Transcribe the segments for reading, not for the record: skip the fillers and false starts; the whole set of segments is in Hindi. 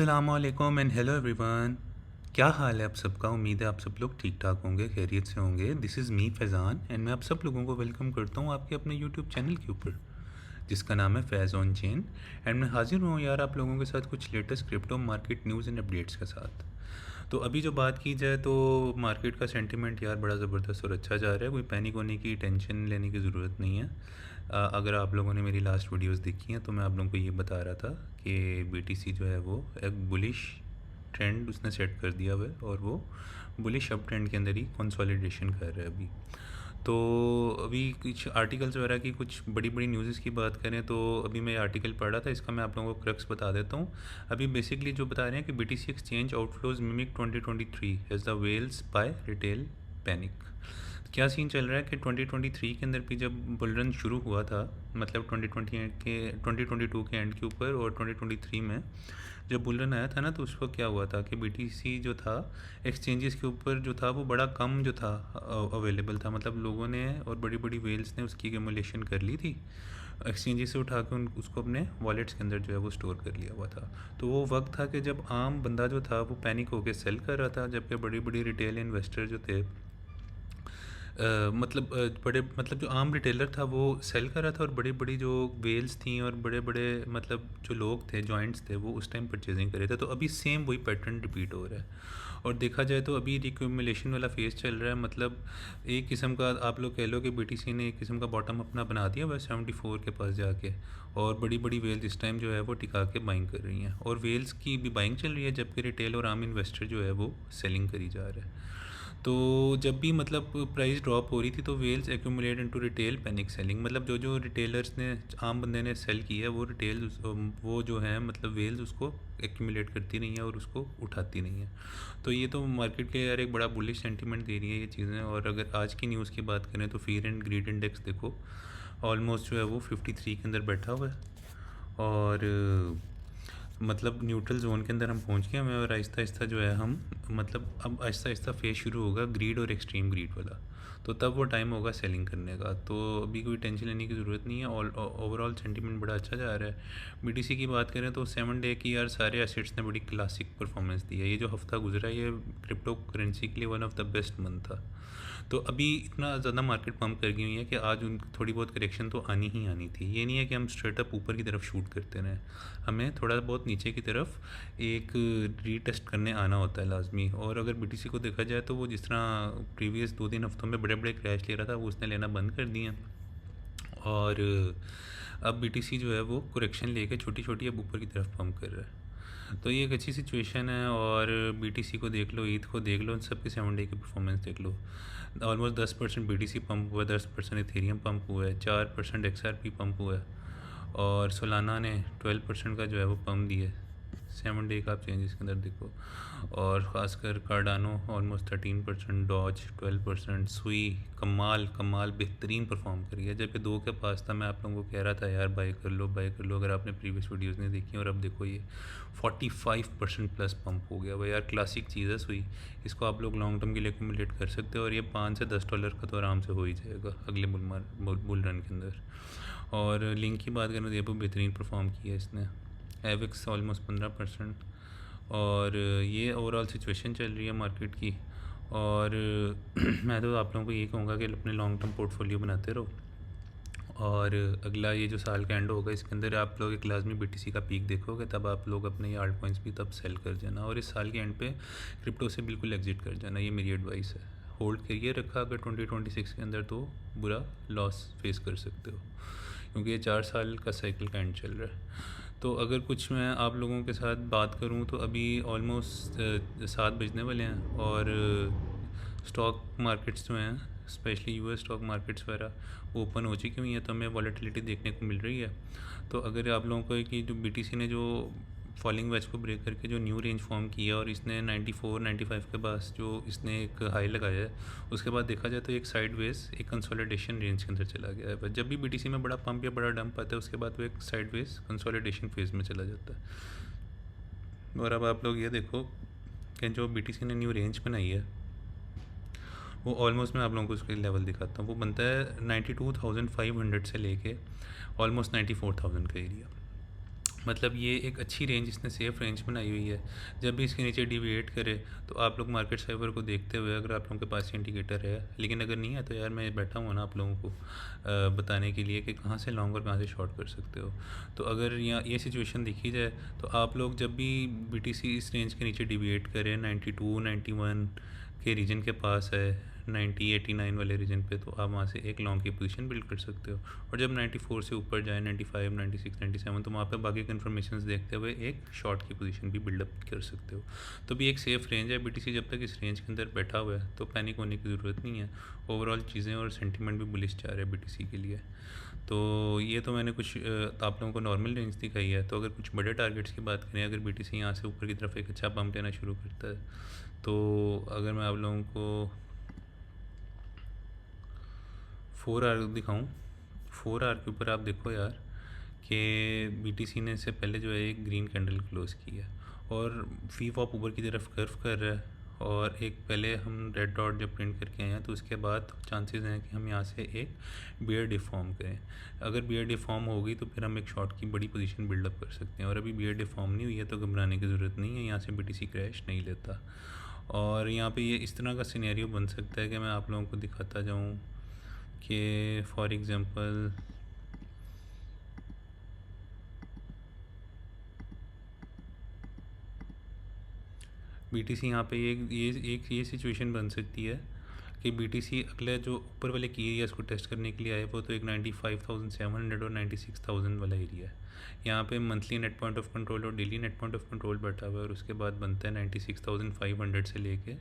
अस्सलामुअलैकुम एंड हेलो एवरीवन। क्या हाल है आप सबका? उम्मीद है आप सब लोग ठीक ठाक होंगे, खैरियत से होंगे। This is me Faizan and मैं आप सब लोगों को वेलकम करता हूँ आपके अपने यूट्यूब चैनल के ऊपर जिसका नाम है फैज़ ऑन चेन। एंड मैं हाजिर हूँ यार आप लोगों के साथ कुछ latest crypto market news and updates के साथ। तो अभी जो बात की जाए तो मार्केट का सेंटिमेंट यार बड़ा ज़बरदस्त और अच्छा जा रहा है। कोई पैनिक होने की, टेंशन लेने की ज़रूरत नहीं है। अगर आप लोगों ने मेरी लास्ट वीडियोस देखी हैं तो मैं आप लोगों को ये बता रहा था कि बीटीसी जो है वो एक बुलिश ट्रेंड उसने सेट कर दिया हुआ है और वो बुलिश अप ट्रेंड के अंदर ही कंसोलिडेशन कर रहा है अभी। तो अभी कुछ आर्टिकल्स वगैरह की कुछ बड़ी बड़ी न्यूज़ की बात करें तो अभी मैं आर्टिकल पढ़ रहा था, इसका मैं आप लोगों को क्रक्स बता देता हूँ। अभी बेसिकली जो बता रहे हैं कि BTC exchange outflows mimic 2023 as the whales by retail panic. क्या सीन चल रहा है कि 2023 के अंदर भी जब बुल रन शुरू हुआ था, मतलब 2022 के एंड के ऊपर और 2023 में जब बुल रन आया था ना, तो उस वक्त क्या हुआ था कि बीटीसी जो था एक्सचेंजेस के ऊपर जो था वो बड़ा कम जो था अवेलेबल था। मतलब लोगों ने और बड़ी बड़ी वेल्स ने उसकी एक्यूमुलेशन कर ली थी, एक्सचेंजेस से उठा के उसको अपने वॉलेट्स के अंदर जो है वो स्टोर कर लिया हुआ था। तो वो वक्त था कि जब आम बंदा जो था वो पैनिक होकर सेल कर रहा था, जबकि बड़ी बड़ी रिटेल इन्वेस्टर जो थे बड़े मतलब जो आम रिटेलर था वो सेल कर रहा था, और बड़ी बड़ी जो वेल्स थी और बड़े बड़े मतलब जो लोग थे, जॉइंट्स थे, वो उस टाइम परचेजिंग कर रहे थे। तो अभी सेम वही पैटर्न रिपीट हो रहा है। और देखा जाए तो अभी रिक्यूमुलेशन वाला फेज़ चल रहा है। मतलब एक किस्म का आप लोग कह लो कि बीटीसी ने एक किस्म का बॉटम अपना बना दिया वह 74 के पास जाके, और बड़ी बड़ी वेल्स इस टाइम जो है वो टिका के बाइंग कर रही हैं, और वेल्स की भी बाइंग चल रही है, जबकि रिटेल और आम इन्वेस्टर जो है वो सेलिंग करी जा रहा है। तो जब भी मतलब प्राइस ड्रॉप हो रही थी तो whales accumulate into retail panic selling. मतलब जो जो रिटेलर्स ने, आम बंदे ने सेल किया है, वो रिटेल वो जो है मतलब वेल्स उसको एक्यूमुलेट करती नहीं है और उसको उठाती नहीं है। तो ये तो मार्केट के यार एक बड़ा बुलिश सेंटीमेंट दे रही है ये चीज़ें। और अगर आज की न्यूज़ की बात करें तो फियर एंड ग्रीड इंडेक्स देखो, ऑलमोस्ट जो है वो 53 के अंदर बैठा हुआ है, और मतलब न्यूट्रल जोन के अंदर हम पहुंच गए हैं। और आहिस्ता आहिस्ता जो है हम मतलब अब आहिस्ता आहिस्ता फेज शुरू होगा ग्रीड और एक्सट्रीम ग्रीड वाला, तो तब वो टाइम होगा सेलिंग करने का। तो अभी कोई टेंशन लेने की ज़रूरत नहीं है। ओवरऑल सेंटीमेंट बड़ा अच्छा जा रहा है। बीटीसी की बात करें तो 7 डे की यार सारे एसेट्स ने बड़ी क्लासिक परफॉर्मेंस दी है। ये जो हफ्ता गुजरा है ये क्रिप्टो करेंसी के लिए one of the best month था। तो अभी इतना ज़्यादा मार्केट पंप कर गई हुई है कि आज उन थोड़ी बहुत करेक्शन तो आनी ही आनी थी। ये नहीं है कि हम स्ट्रेटअप ऊपर की तरफ शूट करते रहें, हमें थोड़ा बहुत नीचे की तरफ एक रीटेस्ट करने आना होता है लाजमी। और अगर बीटीसी को देखा जाए तो वो जिस तरह प्रीवियस 2-3 हफ्तों में बड़े बड़े क्रैश ले रहा था, वो उसने लेना बंद कर दिए हैं। और अब बीटीसी जो है वो करेक्शन लेके छोटी छोटी अब ऊपर की तरफ पंप कर रहा है। तो ये एक अच्छी सिचुएशन है। और बीटीसी को देख लो, ईथ को देख लो, इन सब के 7 डे की परफॉर्मेंस देख लो। ऑलमोस्ट 10% बीटीसी पंप हुआ है, 10% इथेरियम पंप हुआ है, 4% एक्सआरपी पंप हुआ है, और सोलाना ने 12% का जो है वो पंप दिया है। 7 डे का आप चेंजेस के अंदर देखो। और ख़ासकर कार्डानो ऑलमोस्ट 13%, डॉज 12%, सुई कमाल कमाल बेहतरीन परफॉर्म करी है, जबकि 2 के पास था। मैं आप लोगों को कह रहा था यार बाय कर लो बाय कर लो, अगर आपने प्रीवियस वीडियोस नहीं देखी। और अब देखो ये 45% प्लस पंप हो गया। भाई यार क्लासिक चीज़ है सुई, इसको आप लोग लॉन्ग टर्म के लिए एक्यूमुलेट कर सकते हो, और ये $5 से $10 का तो आराम से हो ही जाएगा अगले बुल रन के अंदर। और लिंक की बात करें तो ये बहुत बेहतरीन परफॉर्म किया इसने, एविक्स ऑलमोस्ट 15%। और ये ओवरऑल सिचुएशन चल रही है मार्केट की। और मैं तो आप लोगों को ये कहूँगा कि अपने लॉन्ग टर्म पोर्टफोलियो बनाते रहो। और अगला ये जो साल का एंड होगा इसके अंदर आप लोग एक लाजमी बीटीसी का पीक देखोगे, तब आप लोग अपने ये आल्ट कॉइन्स भी तब सेल कर जाना, और इस साल के एंड पे क्रिप्टो से बिल्कुल एग्जिट कर जाना। ये मेरी एडवाइस है। होल्ड करिए रखा अगर 2026 के अंदर, तो बुरा लॉस फेस कर सकते हो, क्योंकि ये 4 साल का साइकिल का एंड चल रहा है। तो अगर कुछ मैं आप लोगों के साथ बात करूं तो अभी ऑलमोस्ट 7 बजने वाले हैं, और स्टॉक मार्केट्स जो हैं स्पेशली यूएस स्टॉक मार्केट्स वगैरह वो ओपन हो चुकी हुई हैं, तो हमें वॉलेटिलिटी देखने को मिल रही है। तो अगर आप लोगों को कि जो बीटीसी ने जो फॉलिंग वेज को ब्रेक करके जो न्यू रेंज फॉर्म किया, और इसने 94-95 के पास जो इसने एक हाई लगाया है, उसके बाद देखा जाए तो एक साइड वेज एक कंसोलिडेशन रेंज के अंदर चला गया है। जब भी बीटीसी में बड़ा पंप या बड़ा डंप आता है उसके बाद वो एक साइड वेज कंसोलिडेशन फेज में चला जाता है। और अब आप लोग ये देखो कि जो बीटीसी ने न्यू रेंज बनाई है वो ऑलमोस्ट, मैं आप लोगों को उसके लेवल दिखाता हूँ, वो बनता है 92,500 से लेके ऑलमोस्ट 94,000 का एरिया। मतलब ये एक अच्छी रेंज, इसने सेफ़ रेंज बनाई हुई है। जब भी इसके नीचे डिविएट करे तो आप लोग मार्केट साइबर को देखते हुए, अगर आप लोगों के पास इंडिकेटर है, लेकिन अगर नहीं है तो यार मैं बैठा हूँ ना आप लोगों को बताने के लिए कि कहाँ से लॉन्ग और कहाँ से शॉर्ट कर सकते हो। तो अगर यहाँ ये सिचुएशन देखी जाए तो आप लोग जब भी बीटीसी इस रेंज के नीचे डिविएट करें, 92 91 के रीजन के पास है, 90 89 वाले रीजन पे, तो आप वहाँ से एक लॉन्ग की पोजीशन बिल्ड कर सकते हो। और जब 94 से ऊपर जाए, 95 96 97, तो वहाँ पे बाकी कन्फर्मेशंस देखते हुए एक शॉर्ट की पोजीशन भी बिल्डअप कर सकते हो। तो भी एक सेफ़ रेंज है बीटीसी। जब तक इस रेंज के अंदर बैठा हुआ है तो पैनिक होने की ज़रूरत नहीं है। ओवरऑल चीज़ें और सेंटिमेंट भी बुलिश जा रहे हैं बीटीसी के लिए। तो ये तो मैंने कुछ आप लोगों को नॉर्मल रेंज दिखाई है। तो अगर कुछ बड़े टारगेट्स की बात करें, अगर बीटीसी यहाँ से ऊपर की तरफ एक अच्छा पम्प लेना शुरू करता है, तो अगर मैं आप लोगों को 4 आवर दिखाऊं, 4 आवर के ऊपर आप देखो यार कि बीटीसी ने इससे पहले जो है एक ग्रीन कैंडल क्लोज की है और फी वॉप ऊपर की तरफ कर्व कर रहा है। और एक पहले हम रेड डॉट जब प्रिंट करके आए हैं तो उसके बाद चांसेस हैं कि हम यहाँ से एक बियर डिफॉर्म करें। अगर बियर डिफॉर्म होगी तो फिर हम एक शॉर्ट की बड़ी पोजीशन बिल्डअप कर सकते हैं। और अभी बियर डिफॉर्म नहीं हुई है तो घबराने की ज़रूरत नहीं है, यहाँ से बीटीसी क्रैश नहीं लेता। और यहाँ पे ये इस तरह का सिनेरियो बन सकता है कि मैं आप लोगों को दिखाता जाऊँ कि फॉर एग्ज़ाम्पल बीटीसी यहाँ पे ये सिचुएशन बन सकती है कि बीटीसी अगले जो ऊपर वाले की एरियाज़ को टेस्ट करने के लिए आए, वो तो एक 95,700 और 96,000 वाला एरिया है। यहाँ पे monthly net point of control और daily net point of control बैठा हुआ है, और उसके बाद बनता है 96,500 से लेके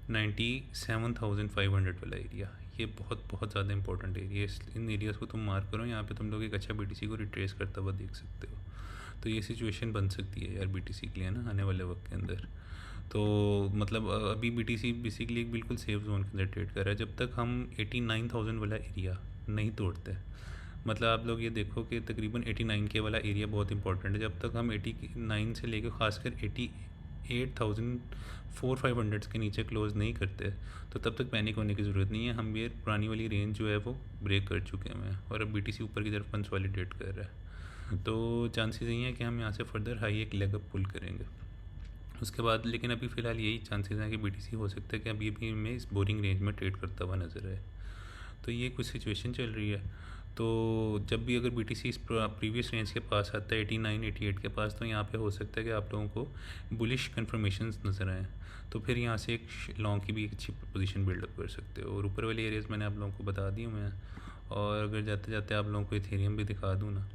97,500 वाला एरिया। ये बहुत बहुत ज़्यादा इंपॉर्टेंट एरिया है। इन एरियाज़ को तुम मार्क करो, यहाँ पे तुम लोग एक अच्छा बीटीसी को रिट्रेस करता हुआ देख सकते हो। तो ये सिचुएशन बन सकती है यार बीटीसी के लिए ना आने वाले वक्त के अंदर। तो मतलब अभी बीटीसी बेसिकली एक बिल्कुल सेफ जोन के अंदर ट्रेड कर रहा है जब तक हम 89,000 वाला एरिया नहीं तोड़ते। मतलब आप लोग ये देखो कि तकरीबन 89 के वाला एरिया बहुत इंपॉर्टेंट है। जब तक हम 89 से लेकर ख़ासकर 88,400-500 के नीचे क्लोज़ नहीं करते तो तब तक पैनिक होने की ज़रूरत नहीं है। हम ये पुरानी वाली रेंज जो है वो ब्रेक कर चुके हैं और अब बीटीसी ऊपर की तरफ कंसोलिडेट कर रहा है। तो चांसेस यही हैं कि हम यहाँ से फर्दर हाई एक लेग अप पुल करेंगे उसके बाद। लेकिन अभी फ़िलहाल यही चांसेस हैं कि बीटीसी हो सकता है कि अभी भी हमें इस बोरिंग रेंज में ट्रेड करता हुआ नज़र आए। तो ये कुछ सिचुएशन चल रही है। तो जब भी अगर बीटीसी इस प्रीवियस रेंज के पास आता है 89 88 के पास, तो यहाँ पे हो सकता है कि आप लोगों को बुलिश कन्फर्मेशंस नज़र आएँ। तो फिर यहाँ से एक लॉन्ग की भी एक अच्छी पोजीशन बिल्डअप कर सकते हो। और ऊपर वाले एरियाज़ मैंने आप लोगों को बता दी हुए हैं। और अगर जाते जाते आप लोगों को इथेरियम भी दिखा दूँ ना,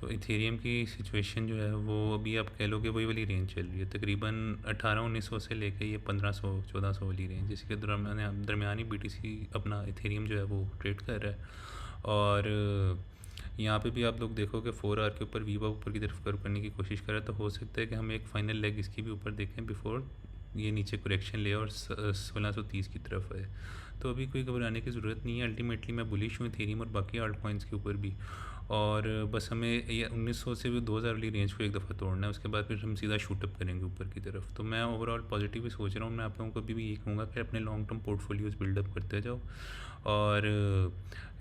तो इथेरियम की सिचुएशन जो है वो अभी आप कह लो कि वही वाली रेंज चल रही है तकरीबन 1800-1900 से लेके ये 1500-1400 वाली रेंज, जिसके दरमियानी बीटीसी अपना इथेरियम जो है वो ट्रेड कर रहा है। और यहाँ पे भी आप लोग देखो कि 4 आवर के ऊपर वीवा ऊपर की तरफ कर्व करने की कोशिश कर रहा है। तो हो सकता है कि हम एक फ़ाइनल लेग इसकी भी ऊपर देखें बिफोर ये नीचे करेक्शन ले और 1630 की तरफ है। तो अभी कोई घबराने की ज़रूरत नहीं है। अल्टीमेटली मैं बुलिश हूँ इथेरियम और बाकी आल्ट कॉइन्स के ऊपर भी। और बस हमें ये 1900 से भी 2000 वाली रेंज को एक दफ़ा तोड़ना है, उसके बाद फिर हम सीधा शूटअप करेंगे ऊपर की तरफ। तो मैं ओवरऑल पॉजिटिव ही सोच रहा हूँ। मैं आप लोगों को भी यही कहूँगा कि अपने लॉन्ग टर्म पोर्टफोलियोज़ बिल्डअप करते जाओ और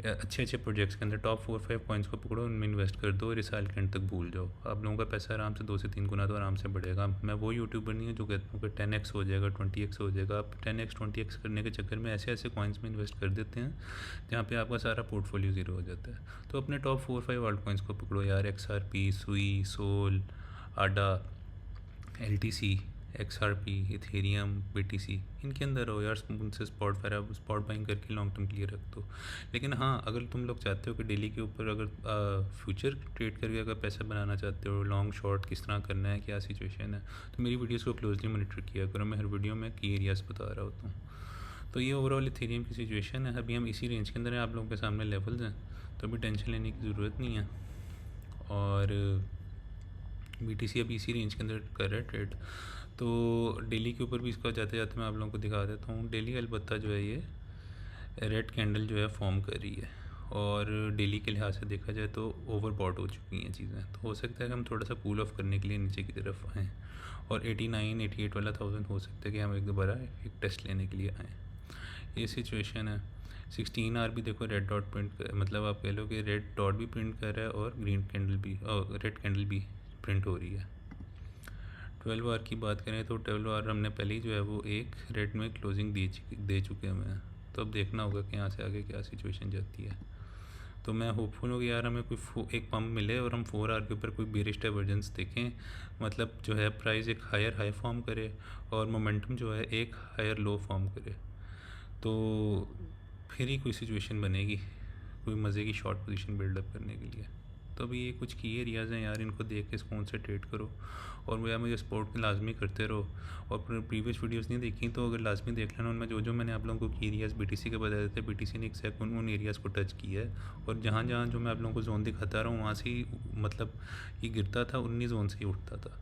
अच्छे अच्छे प्रोजेक्ट्स के अंदर टॉप 4-5 कॉइन्स को पकड़ो, उनमें इन्वेस्ट कर दो और इस साल के एंड तक भूल जाओ। आप लोगों का पैसा आराम से 2 से 3 गुना तो आराम से बढ़ेगा। मैं वो यूट्यूबर नहीं हूँ जो कहता हूँ कि 10x हो जाएगा 20x हो जाएगा। आप 10x 20x करने के चक्कर में ऐसे ऐसे कॉइन्स में इन्वेस्ट कर देते हैं जहाँ पे आपका सारा पोर्टफोलियो ज़ीरो हो जाता है। तो अपने टॉप 4-5 आल्ट कॉइन्स को पकड़ो यार, XRP, Sui, Sol, Ada, LTC, XRP, Ethereum, BTC, इनके अंदर हो यार। उनसे स्पॉट बाइंग करके लॉन्ग टर्म के लिए रख दो। लेकिन हाँ, अगर तुम लोग चाहते हो कि डेली के ऊपर अगर फ्यूचर ट्रेड करके अगर पैसा बनाना चाहते हो, लॉन्ग शॉर्ट किस तरह करना है, क्या सिचुएशन है, तो मेरी वीडियोस को क्लोजली मॉनिटर किया करो। मैं हर वीडियो में की एरियाज़ बता रहा होता हूँ। तो ये ओवरऑल इथेरियम की सिचुएशन है। अभी हम इसी रेंज के अंदर हैं, आप लोगों के सामने लेवल्स हैं, तो अभी टेंशन लेने की ज़रूरत नहीं है। और BTC अभी इसी रेंज के अंदर कर रहा है ट्रेड। तो डेली के ऊपर भी इसका जाते जाते मैं आप लोगों को दिखा देता हूँ। डेली अलबत्ता जो है ये रेड कैंडल जो है फॉर्म कर रही है और डेली के लिहाज से देखा जाए तो ओवरबॉट हो चुकी हैं चीज़ें। तो हो सकता है कि हम थोड़ा सा कूल ऑफ करने के लिए नीचे की तरफ आएँ और 89-88 वाला 1000 हो सकता है कि हम एक दोबारा एक टेस्ट लेने के लिए आएँ। ये सिचुएशन है। 16 आर भी देखो रेड डॉट प्रिंट कर, मतलब आप कह लो कि रेड डॉट भी प्रिंट कर रहा है और ग्रीन कैंडल भी और रेड कैंडल भी प्रिंट हो रही है। 12 आर की बात करें तो 12 आर हमने पहले ही जो है वो एक रेड में क्लोजिंग दे चुके हैं। तो अब देखना होगा कि यहाँ से आगे क्या सिचुएशन जाती है। तो मैं होपफुल हूँ कि यार हमें कोई एक पम्प मिले और हम 4 आर के ऊपर कोई बेरिश डाइवर्जेंस देखें, मतलब जो है प्राइस एक हायर हाई फॉर्म करे और मोमेंटम जो है एक हायर लो फॉर्म करे, तो फिर ही कोई सिचुएशन बनेगी कोई मज़े की शॉर्ट पोजीशन बिल्डअप करने के लिए। तो अभी ये कुछ की एरियाज़ हैं यार, इनको देख के कौन से ट्रेड करो और यार मुझे सपोर्ट में लाजमी करते रहो। और प्रीवियस वीडियोस नहीं देखी तो अगर लाजमी देख लेना, उनमें जो जो मैंने आप लोगों को की एरियाज़ बीटीसी के बताए थे, बीटीसी ने एक्सैक्ट उन एरियाज़ को टच किया है। और जहाँ जहाँ जो मैं आप लोगों को जोन दिखाता रहा हूँ वहाँ से ही मतलब ये गिरता था, उन्हीं जोन से ही उठता था।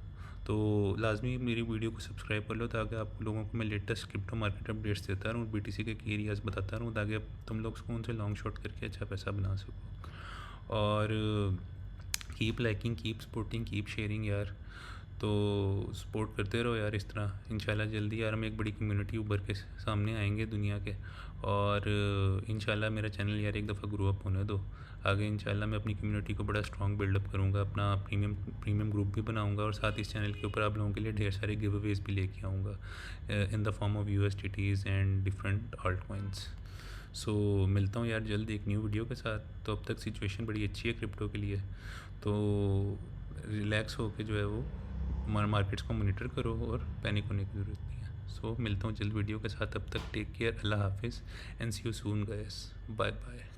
तो लाजमी मेरी वीडियो को सब्सक्राइब कर लो ताकि आप लोगों को मैं लेटेस्ट क्रिप्टो मार्केट अपडेट्स देता रहूँ, बीटीसी के एरियाज़ बताता रहूँ, ताकि तुम लोग कौन से लॉन्ग शॉट करके अच्छा पैसा बना सको। और keep liking, keep supporting, keep sharing यार। तो सपोर्ट करते रहो यार इस तरह। इंशाल्लाह जल्दी यार हम एक बड़ी कम्युनिटी उभर के सामने आएंगे दुनिया के। और इंशाल्लाह मेरा चैनल यार एक दफ़ा ग्रो अप होने दो। आगे इंशाल्लाह मैं अपनी कम्युनिटी को बड़ा स्ट्रॉन्ग बिल्डअप करूँगा, अपना प्रीमियम ग्रुप भी बनाऊँगा और साथ इस चैनल के ऊपर आप लोगों के लिए ढेर सारे गिव अवेज भी लेके आऊँगा in the form of USDTs and different alt coins. So मिलता हूँ यार जल्द एक न्यू वीडियो के साथ। तो अब तक सिचुएशन बड़ी अच्छी है क्रिप्टो के लिए, तो रिलैक्स होके जो है वो मार्केट्स को मॉनिटर करो और पैनिक होने की ज़रूरत नहीं है। सो मिलता हूँ जल्द वीडियो के साथ, तब तक टेक केयर, अल्लाह हाफिज़ and see you soon guys, bye bye.